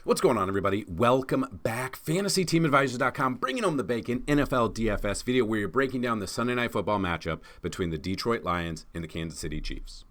What's going on, everybody? Welcome back. FantasyTeamAdvisors.com, bringing home the bacon, NFL DFS video where you're breaking down the Sunday Night Football matchup between the Detroit Lions and the Kansas City Chiefs.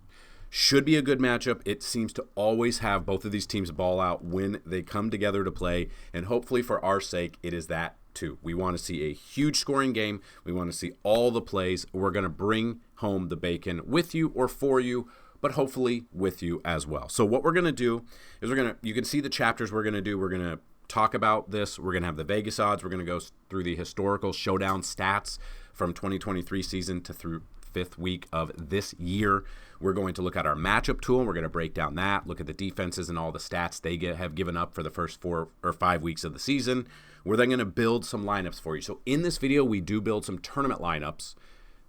Should be a good matchup. It seems to always have both of these teams ball out when they come together to play, and hopefully for our sake, it is that too. We want to see a huge scoring game. We want to see all the plays. We're going to bring home the bacon with you or for you, but hopefully with you as well. So what we're going to do is you can see the chapters we're going to do. We're going to talk about this. We're going to have the Vegas odds. We're going to go through the historical Showdown stats from 2023 season to through fifth week of this year. We're going to look at our matchup tool, and we're going to break down that, look at the defenses and all the stats they have given up for the first 4 or 5 weeks of the season. We're then going to build some lineups for you. So in this video, we do build some tournament lineups.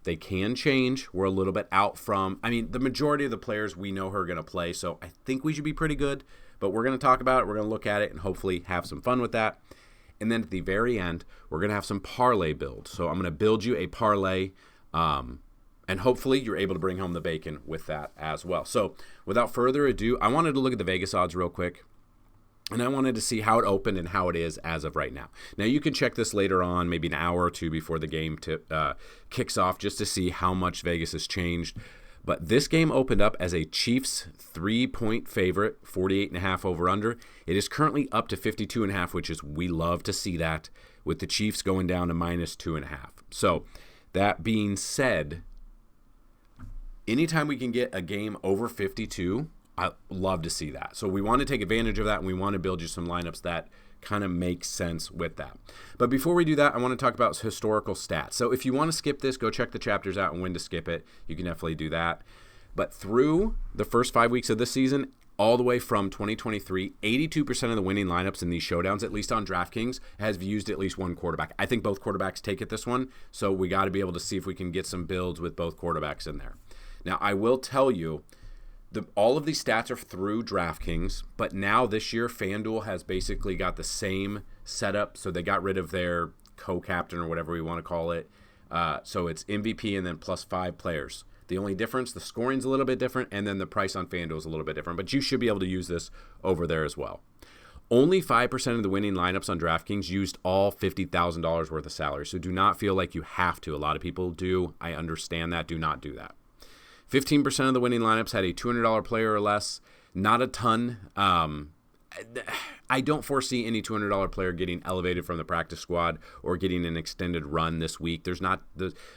They can change. We're a little bit out from, the majority of the players we know who are going to play, so I think we should be pretty good, but we're going to talk about it. We're going to look at it and hopefully have some fun with that. And then at the very end, we're going to have some parlay build. So I'm going to build you a parlay, and hopefully you're able to bring home the bacon with that as well. So without further ado, I wanted to look at the Vegas odds real quick. And I wanted to see how it opened and how it is as of right now. Now, you can check this later on, maybe an hour or two before the game kicks off, just to see how much Vegas has changed. But this game opened up as a Chiefs 3-point favorite, 48.5 over-under. It is currently up to 52.5, which is, we love to see that, with the Chiefs going down to -2.5. So, that being said, anytime we can get a game over 52, I love to see that. So we want to take advantage of that, and we want to build you some lineups that kind of make sense with that. But before we do that, I want to talk about historical stats. So if you want to skip this, go check the chapters out and when to skip it. You can definitely do that. But through the first 5 weeks of this season, all the way from 2023, 82% of the winning lineups in these showdowns, at least on DraftKings, has used at least one quarterback. I think both quarterbacks take it this one, so we got to be able to see if we can get some builds with both quarterbacks in there. Now, I will tell you, all of these stats are through DraftKings, but now this year, FanDuel has basically got the same setup. So they got rid of their co-captain or whatever we want to call it. So it's MVP and then plus 5 players. The only difference, the scoring's a little bit different, and then the price on FanDuel is a little bit different. But you should be able to use this over there as well. Only 5% of the winning lineups on DraftKings used all $50,000 worth of salary. So do not feel like you have to. A lot of people do. I understand that. Do not do that. 15% of the winning lineups had a $200 player or less. Not a ton. I don't foresee any $200 player getting elevated from the practice squad or getting an extended run this week.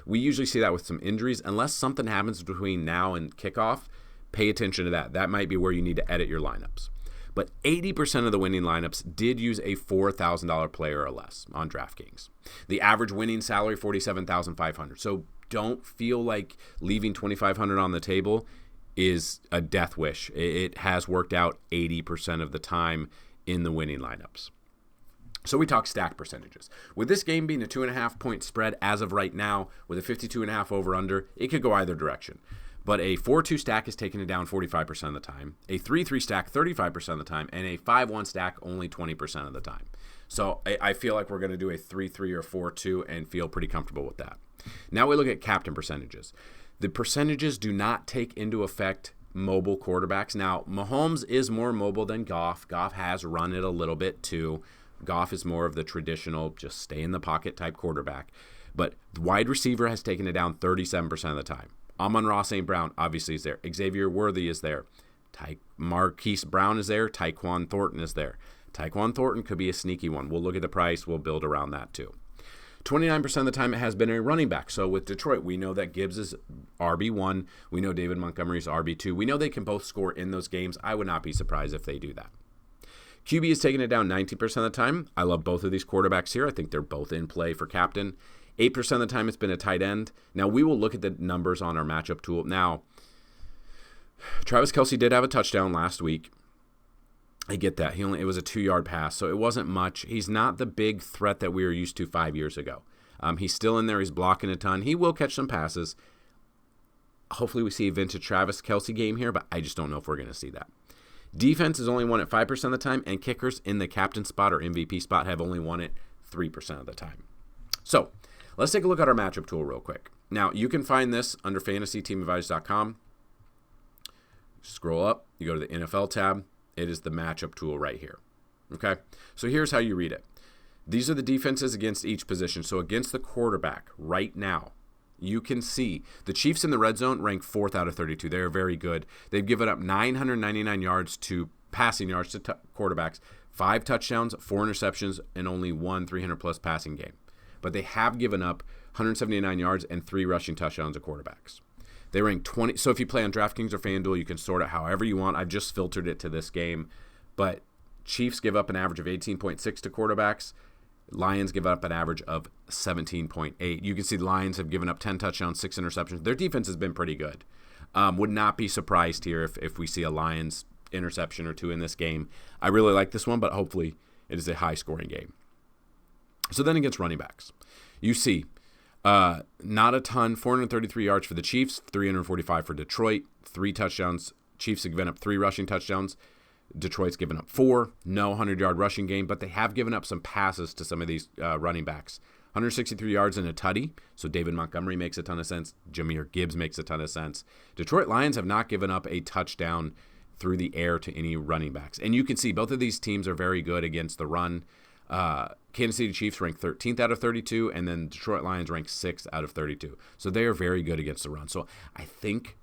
We usually see that with some injuries. Unless something happens between now and kickoff, pay attention to that. That might be where you need to edit your lineups. But 80% of the winning lineups did use a $4,000 player or less on DraftKings. The average winning salary, $47,500. So don't feel like leaving $2,500 on the table is a death wish. It has worked out 80% of the time in the winning lineups. So we talk stack percentages. With this game being a 2.5-point spread as of right now, with a 52.5 over-under, it could go either direction. But a 4-2 stack is taking it down 45% of the time, a 3-3 stack 35% of the time, and a 5-1 stack only 20% of the time. So I feel like we're going to do a 3-3 or 4-2 and feel pretty comfortable with that. Now we look at captain percentages. The percentages do not take into effect mobile quarterbacks. Now, Mahomes is more mobile than Goff. Goff has run it a little bit too. Goff is more of the traditional, just stay in the pocket type quarterback. But the wide receiver has taken it down 37% of the time. Amon-Ra St. Brown obviously is there. Xavier Worthy is there. Marquise Brown is there. Tyquan Thornton is there. Tyquan Thornton could be a sneaky one. We'll look at the price. We'll build around that too. 29% of the time it has been a running back. So with Detroit, we know that Gibbs is RB1. We know David Montgomery is RB2. We know they can both score in those games. I would not be surprised if they do that. QB is taking it down 19% of the time. I love both of these quarterbacks here. I think they're both in play for captain. 8% of the time it's been a tight end. Now, we will look at the numbers on our matchup tool. Now, Travis Kelce did have a touchdown last week. I get that. It was a 2-yard pass, so it wasn't much. He's not the big threat that we were used to 5 years ago. He's still in there. He's blocking a ton. He will catch some passes. Hopefully we see a vintage Travis Kelce game here, but I just don't know if we're going to see that. Defense is only won it 5% of the time, and kickers in the captain spot or MVP spot have only won it 3% of the time. So let's take a look at our matchup tool real quick. Now, you can find this under FantasyTeamAdvisors.com. Scroll up. You go to the NFL tab. It is the matchup tool right here. Okay, so here's how you read it. These are the defenses against each position. So against the quarterback right now, you can see the Chiefs in the red zone rank 4th out of 32. They are very good. They've given up 999 yards to passing yards to quarterbacks, 5 touchdowns, 4 interceptions, and only one 300-plus passing game. But they have given up 179 yards and 3 rushing touchdowns to quarterbacks. They rank 20. So if you play on DraftKings or FanDuel, you can sort it however you want. I've just filtered it to this game. But Chiefs give up an average of 18.6 to quarterbacks. Lions give up an average of 17.8. You can see the Lions have given up 10 touchdowns, 6 interceptions. Their defense has been pretty good. Would not be surprised here if we see a Lions interception or 2 in this game. I really like this one, but hopefully it is a high-scoring game. So then against running backs, you see not a ton, 433 yards for the Chiefs, 345 for Detroit, 3 touchdowns. Chiefs have given up 3 rushing touchdowns. Detroit's given up 4, no 100-yard rushing game, but they have given up some passes to some of these running backs. 163 yards and a tutty, so David Montgomery makes a ton of sense. Jahmyr Gibbs makes a ton of sense. Detroit Lions have not given up a touchdown through the air to any running backs. And you can see both of these teams are very good against the run. Kansas City Chiefs rank 13th out of 32, and then Detroit Lions rank 6th out of 32. So they are very good against the run. So I think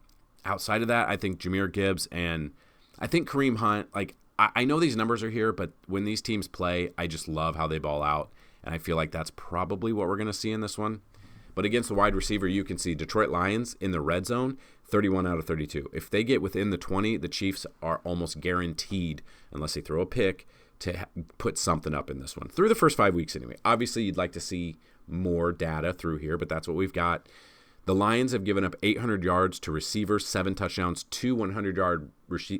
outside of that, I think Jahmyr Gibbs and I think Kareem Hunt, like, I know these numbers are here, but when these teams play, I just love how they ball out, and I feel like that's probably what we're going to see in this one. But against the wide receiver, you can see Detroit Lions in the red zone, 31 out of 32. If they get within the 20, the Chiefs are almost guaranteed, unless they throw a pick, to put something up in this one. Through the first 5 weeks anyway. Obviously, you'd like to see more data through here, but that's what we've got. The Lions have given up 800 yards to receivers, 7 touchdowns, 2 100-yard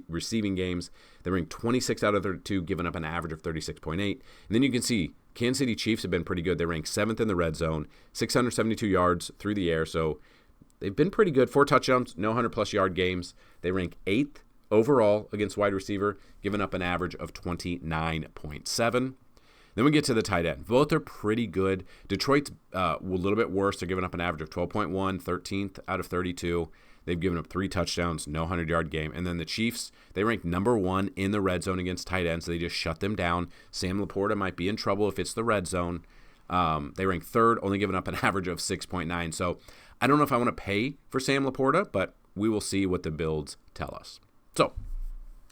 receiving games. They rank 26 out of 32, giving up an average of 36.8. And then you can see Kansas City Chiefs have been pretty good. They rank 7th in the red zone, 672 yards through the air. So they've been pretty good. 4 touchdowns, no 100-plus yard games. They rank 8th overall against wide receiver, giving up an average of 29.7. Then we get to the tight end. Both are pretty good. Detroit's a little bit worse. They're giving up an average of 12.1, 13th out of 32. They've given up 3 touchdowns, no 100-yard game. And then the Chiefs, they rank number 1 in the red zone against tight ends. So they just shut them down. Sam Laporta might be in trouble if it's the red zone. They rank 3rd, only giving up an average of 6.9. So I don't know if I want to pay for Sam Laporta, but we will see what the builds tell us. So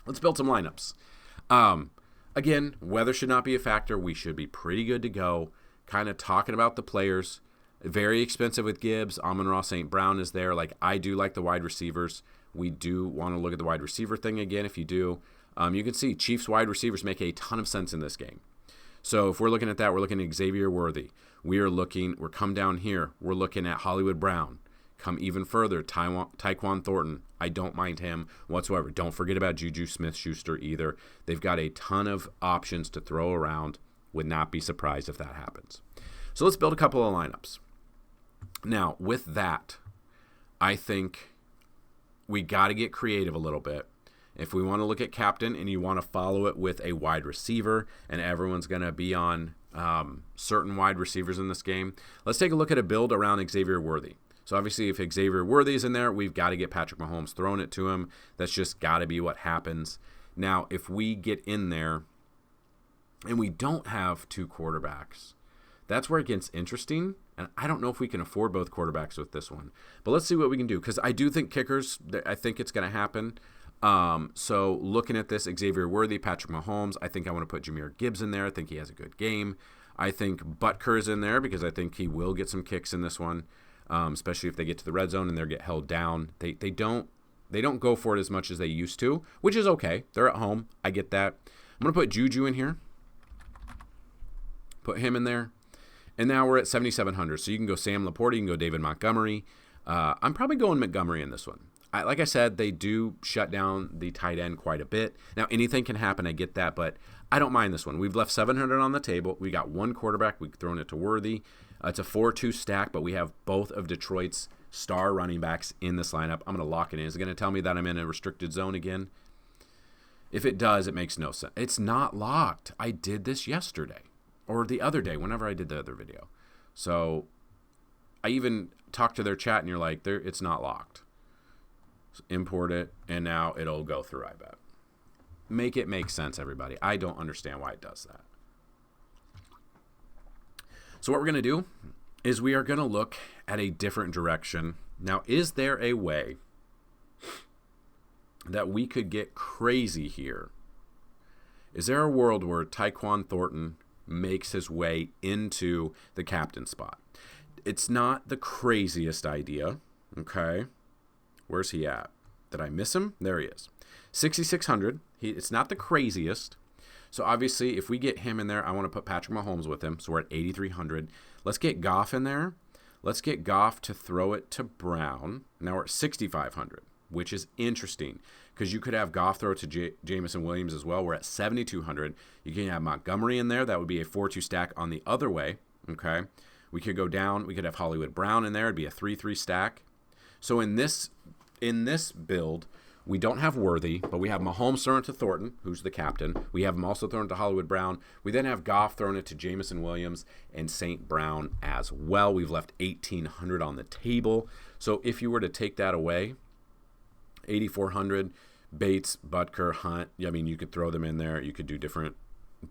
let's build some lineups. Again, weather should not be a factor. We should be pretty good to go. Kind of talking about the players. Very expensive with Gibbs. Amon-Ra St. Brown is there. Like, I do like the wide receivers. We do want to look at the wide receiver thing again if you do. You can see Chiefs wide receivers make a ton of sense in this game. So if we're looking at that, we're looking at Xavier Worthy. We're come down here. We're looking at Hollywood Brown. Come even further, Tyquan Thornton. I don't mind him whatsoever. Don't forget about Juju Smith-Schuster either. They've got a ton of options to throw around. Would not be surprised if that happens. So let's build a couple of lineups. Now, with that, I think we got to get creative a little bit. If we want to look at captain and you want to follow it with a wide receiver and everyone's going to be on certain wide receivers in this game, let's take a look at a build around Xavier Worthy. So obviously if Xavier Worthy is in there, we've got to get Patrick Mahomes throwing it to him. That's just got to be what happens. Now, if we get in there and we don't have 2 quarterbacks, that's where it gets interesting. And I don't know if we can afford both quarterbacks with this one. But let's see what we can do, because I do think kickers, I think it's going to happen. So looking at this, Xavier Worthy, Patrick Mahomes, I think I want to put Jahmyr Gibbs in there. I think he has a good game. I think Butker is in there because I think he will get some kicks in this one. Especially if they get to the red zone and they get held down. They don't go for it as much as they used to, which is okay. They're at home. I get that. I'm going to put Juju in here. Put him in there. And now we're at 7,700. So you can go Sam Laporta. You can go David Montgomery. I'm probably going Montgomery in this one. Like I said, they do shut down the tight end quite a bit. Now, anything can happen. I get that, but I don't mind this one. We've left 700 on the table. We got 1 quarterback. We've thrown it to Worthy. It's a 4-2 stack, but we have both of Detroit's star running backs in this lineup. I'm going to lock it in. Is it going to tell me that I'm in a restricted zone again? If it does, it makes no sense. It's not locked. I did this yesterday or the other day, whenever I did the other video. So I even talked to their chat, and you're like, it's not locked. So import it, and now it'll go through, I bet. make it make sense, everybody. I don't understand why it does that. So what we're going to do is we are going to look at a different direction. Now, is there a way that we could get crazy here? Is there a world where Tyquan Thornton makes his way into the captain spot? It's not the craziest idea, okay? Where's he at? Did I miss him? There he is. 6,600. It's not the craziest. So obviously, if we get him in there, I want to put Patrick Mahomes with him. So we're at 8,300. Let's get Goff in there. Let's get Goff to throw it to Brown. Now we're at 6,500, which is interesting because you could have Goff throw it to Jameson Williams as well. We're at 7,200. You can have Montgomery in there. That would be a 4-2 stack on the other way, okay? We could go down. We could have Hollywood Brown in there. It'd be a 3-3 stack. So in this build, we don't have Worthy, but we have Mahomes throwing it to Thornton, who's the captain. We have him also throwing it to Hollywood Brown. We then have Goff throwing it to Jameson Williams and St. Brown as well. We've left 1,800 on the table. So if you were to take that away, 8,400, Bates, Butker, Hunt, I mean, you could throw them in there. You could do different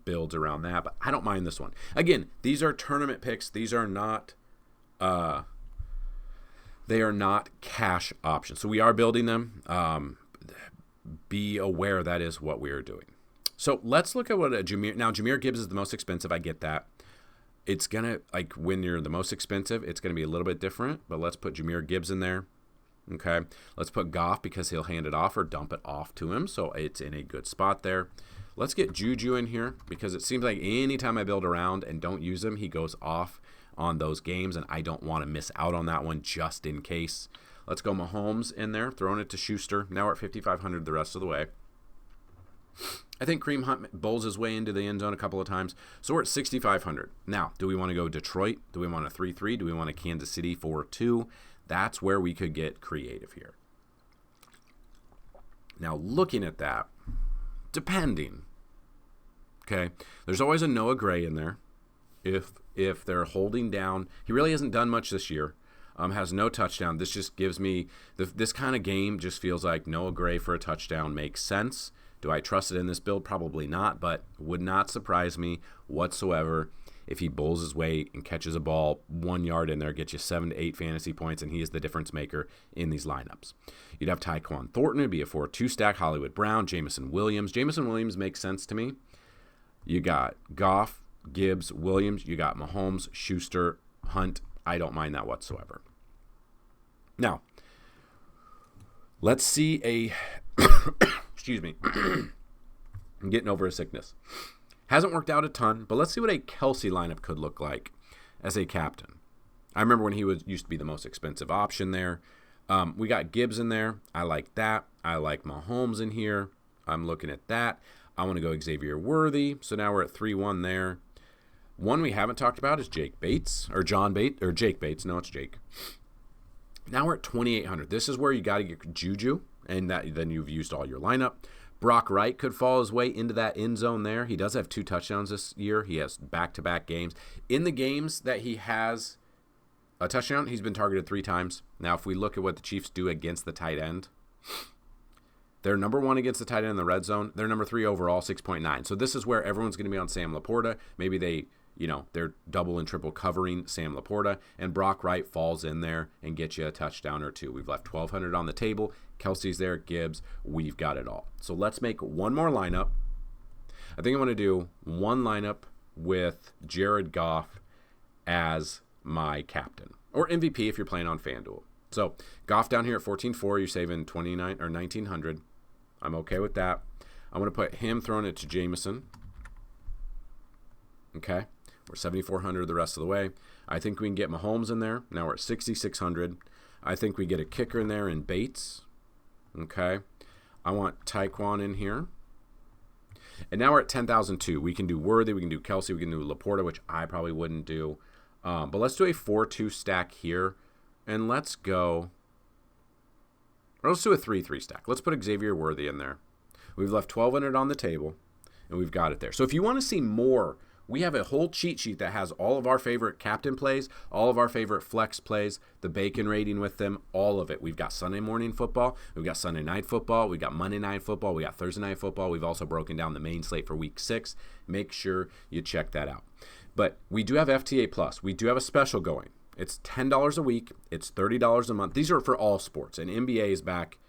builds around that, but I don't mind this one. Again, these are tournament picks. These are not... they are not cash options. So we are building them. Be aware that is what we are doing. So let's look at what a Jahmyr. Now, Jahmyr Gibbs is the most expensive. I get that. It's going to, like, when you're the most expensive, it's going to be a little bit different. But let's put Jahmyr Gibbs in there. Okay. Let's put Goff because he'll hand it off or dump it off to him. So it's in a good spot there. Let's get Juju in here because it seems like anytime I build around and don't use him, he goes off on those games, and I don't want to miss out on that one just in case. Let's go Mahomes in there, throwing it to Schuster. Now we're at 5,500 the rest of the way. I think Kareem Hunt bowls his way into the end zone a couple of times. So we're at 6,500. Now, do we want to go Detroit? Do we want a 3-3? Do we want a Kansas City 4-2? That's where we could get creative here. Now, looking at that, depending, okay, there's always a Noah Gray in there. If they're holding down, he really hasn't done much this year. Has no touchdown. This just gives me, this kind of game just feels like Noah Gray for a touchdown makes sense. Do I trust it in this build? Probably not, but would not surprise me whatsoever if he bowls his way and catches a ball 1 yard in there, gets you 7 to 8 fantasy points, and he is the difference maker in these lineups. You'd have Tyquan Thornton. It'd be a 4-2 stack. Hollywood Brown, Jameson Williams. Jameson Williams makes sense to me. You got Goff, Gibbs, Williams. You got Mahomes, Schuster, Hunt. I don't mind that whatsoever. Now, let's see a... excuse me. I'm getting over a sickness. Hasn't worked out a ton, but let's see what a Kelsey lineup could look like as a captain. I remember when he used to be the most expensive option there. We got Gibbs in there. I like that. I like Mahomes in here. I'm looking at that. I want to go Xavier Worthy. So now we're at 3-1 there. One we haven't talked about is Jake Bates, or John Bates, or Jake Bates. No, it's Jake. Now we're at 2,800. This is where you got to get Juju, and then you've used all your lineup. Brock Wright could fall his way into that end zone there. He does have 2 touchdowns this year. He has back-to-back games. In the games that he has a touchdown, he's been targeted 3 times. Now, if we look at what the Chiefs do against the tight end, they're number 1 against the tight end in the red zone. They're number 3 overall, 6.9. So this is where everyone's going to be on Sam Laporta. Maybe they're double and triple covering Sam Laporta, and Brock Wright falls in there and gets you a touchdown or 2. We've left 1,200 on the table. Kelsey's there, Gibbs, we've got it all. So let's make one more lineup. I think I'm going to do one lineup with Jared Goff as my captain, or MVP if you're playing on FanDuel. So Goff down here at 14.4, you're saving 29 or 1,900. I'm okay with that. I'm going to put him throwing it to Jameson. Okay. We're 7,400 the rest of the way. I think we can get Mahomes in there. Now we're at 6,600. I think we get a kicker in there in Bates. Okay. I want Tyquan in here. And now we're at 10,002. We can do Worthy. We can do Kelsey. We can do Laporta, which I probably wouldn't do. But let's do a 4-2 stack here. And let's go... Or let's do a 3-3 stack. Let's put Xavier Worthy in there. We've left 1,200 on the table, and we've got it there. So if you want to see more We have a whole cheat sheet that has all of our favorite captain plays, all of our favorite flex plays, the bacon rating with them, all of it. We've got Sunday morning football, we've got Sunday night football, we've got Monday night football, we got Thursday night football. We've also broken down the main slate for week 6. Make sure you check that out. But we do have FTA Plus. We do have a special going. It's $10 a week. It's $30 a month. These are for all sports, and NBA is back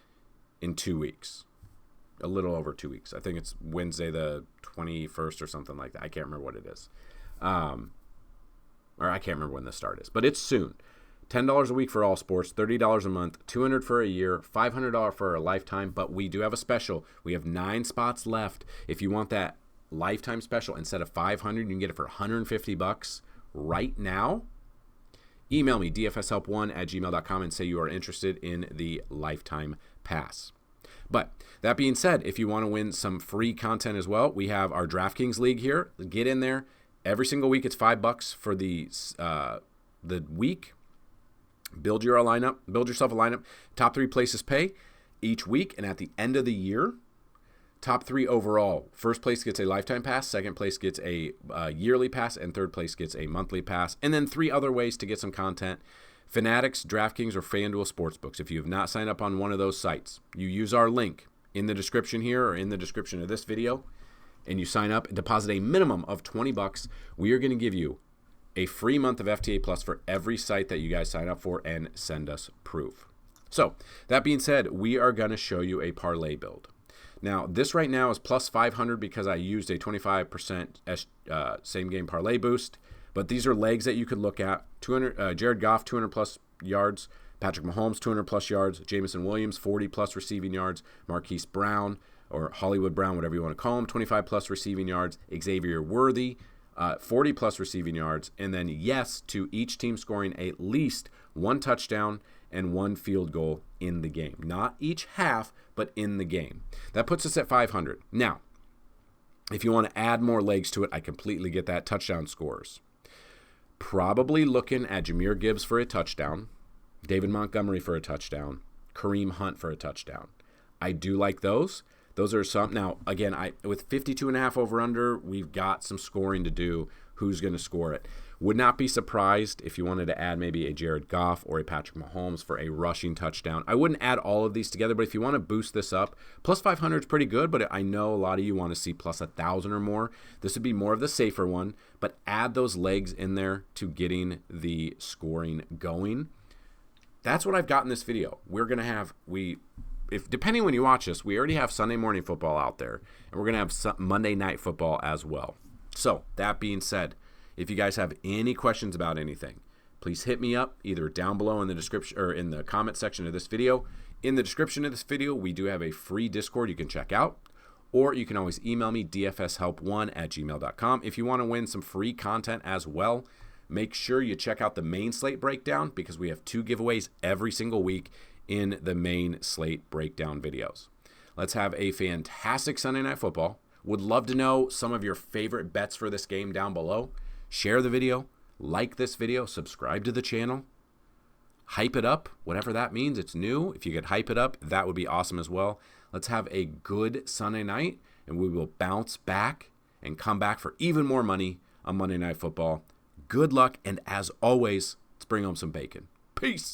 in 2 weeks. A little over 2 weeks. I think it's Wednesday the 21st or something like that. I can't remember what it is. Or I can't remember when the start is. But it's soon. $10 a week for all sports, $30 a month, $200 for a year, $500 for a lifetime. But we do have a special. We have 9 spots left. If you want that lifetime special, instead of $500, you can get it for $150 right now. Email me, dfshelp1@gmail.com, and say you are interested in the lifetime pass. But that being said, if you want to win some free content as well, we have our DraftKings League here. Get in there. Every single week, it's $5 for the week. Build yourself a lineup. Top 3 places pay each week, and at the end of the year, top 3 overall. First place gets a lifetime pass, second place gets a yearly pass, and third place gets a monthly pass. And then 3 other ways to get some content. Fanatics, DraftKings, or FanDuel Sportsbooks. If you have not signed up on one of those sites, you use our link in the description here or in the description of this video, and you sign up and deposit a minimum of $20. We are going to give you a free month of FTA Plus for every site that you guys sign up for and send us proof. So that being said, we are going to show you a parlay build. Now, this right now is plus 500 because I used a 25% same game parlay boost. But these are legs that you could look at. Jared Goff, 200-plus yards. Patrick Mahomes, 200-plus yards. Jameson Williams, 40-plus receiving yards. Marquise Brown, or Hollywood Brown, whatever you want to call him, 25-plus receiving yards. Xavier Worthy, 40-plus receiving yards. And then yes to each team scoring at least 1 touchdown and 1 field goal in the game. Not each half, but in the game. That puts us at 500. Now, if you want to add more legs to it, I completely get that. Touchdown scores. Probably looking at Jahmyr Gibbs for a touchdown, David Montgomery for a touchdown, Kareem Hunt for a touchdown. I do like those. Those are some. Now, again, with 52.5 over under, we've got some scoring to do. Who's going to score it? Would not be surprised if you wanted to add maybe a Jared Goff or a Patrick Mahomes for a rushing touchdown. I wouldn't add all of these together, but if you want to boost this up, plus 500 is pretty good, but I know a lot of you want to see plus 1,000 or more. This would be more of the safer one, but add those legs in there to getting the scoring going. That's what I've got in this video. We're going to have, depending when you watch this, we already have Sunday morning football out there, and we're going to have Monday night football as well. So that being said, if you guys have any questions about anything, please hit me up either down below in the description or in the comment section of this video. In the description of this video, we do have a free Discord you can check out, or you can always email me, dfshelp1@gmail.com. If you want to win some free content as well, make sure you check out the main slate breakdown because we have 2 giveaways every single week in the main slate breakdown videos. Let's have a fantastic Sunday Night Football. Would love to know some of your favorite bets for this game down below. Share the video, like this video, subscribe to the channel, hype it up, whatever that means. It's new. If you could hype it up, that would be awesome as well. Let's have a good Sunday night, and we will bounce back and come back for even more money on Monday Night Football. Good luck, and as always, let's bring home some bacon. Peace.